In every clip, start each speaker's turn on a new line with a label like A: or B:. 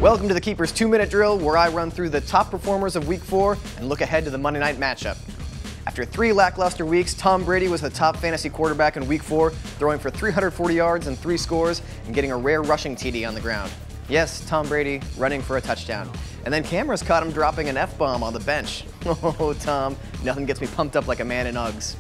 A: Welcome to the Keeper's 2-Minute Drill, where I run through the top performers of Week 4 and look ahead to the Monday night matchup. After 3 lackluster weeks, Tom Brady was the top fantasy quarterback in Week 4, throwing for 340 yards and 3 scores and getting a rare rushing TD on the ground. Yes, Tom Brady running for a touchdown. And then cameras caught him dropping an F-bomb on the bench. Oh, Tom, nothing gets me pumped up like a man in Uggs.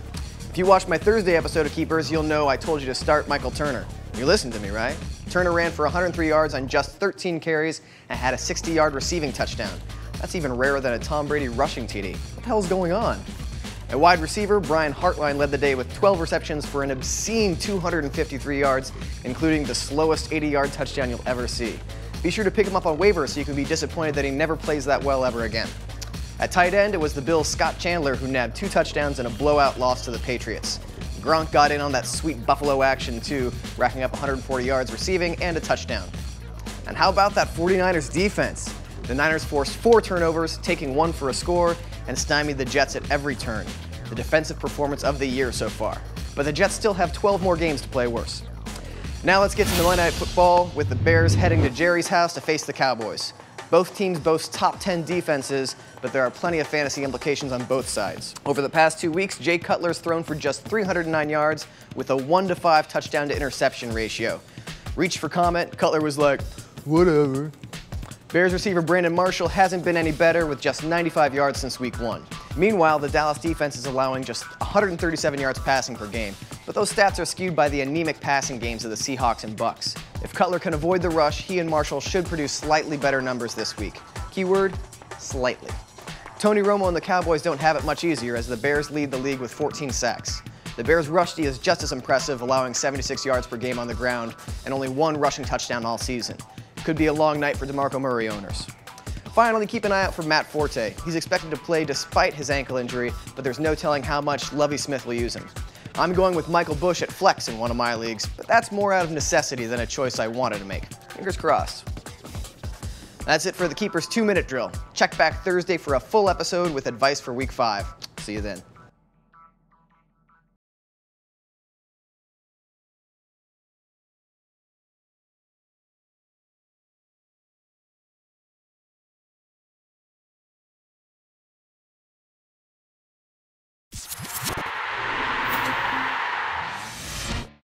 A: If you watched my Thursday episode of Keepers, you'll know I told you to start Michael Turner. You listened to me, right? Turner ran for 103 yards on just 13 carries and had a 60-yard receiving touchdown. That's even rarer than a Tom Brady rushing TD. What the hell's going on? At wide receiver, Brian Hartline led the day with 12 receptions for an obscene 253 yards, including the slowest 80-yard touchdown you'll ever see. Be sure to pick him up on waivers so you can be disappointed that he never plays that well ever again. At tight end, it was the Bills' Scott Chandler who nabbed 2 touchdowns in a blowout loss to the Patriots. Gronk got in on that sweet Buffalo action too, racking up 140 yards receiving and a touchdown. And how about that 49ers defense? The Niners forced 4 turnovers, taking 1 for a score, and stymied the Jets at every turn. The defensive performance of the year so far. But the Jets still have 12 more games to play worse. Now let's get to the Monday Night Football with the Bears heading to Jerry's house to face the Cowboys. Both teams boast top 10 defenses, but there are plenty of fantasy implications on both sides. Over the past 2 weeks, Jay Cutler's thrown for just 309 yards with a 1-to-5 touchdown to interception ratio. Reached for comment, Cutler was like, whatever. Bears receiver Brandon Marshall hasn't been any better with just 95 yards since Week 1. Meanwhile, the Dallas defense is allowing just 137 yards passing per game, but those stats are skewed by the anemic passing games of the Seahawks and Bucks. If Cutler can avoid the rush, he and Marshall should produce slightly better numbers this week. Keyword, slightly. Tony Romo and the Cowboys don't have it much easier as the Bears lead the league with 14 sacks. The Bears' rush D is just as impressive, allowing 76 yards per game on the ground and only 1 rushing touchdown all season. Could be a long night for DeMarco Murray owners. Finally, keep an eye out for Matt Forte. He's expected to play despite his ankle injury, but there's no telling how much Lovie Smith will use him. I'm going with Michael Bush at flex in one of my leagues, but that's more out of necessity than a choice I wanted to make. Fingers crossed. That's it for the Keeper's 2-Minute Drill. Check back Thursday for a full episode with advice for Week 5. See you then.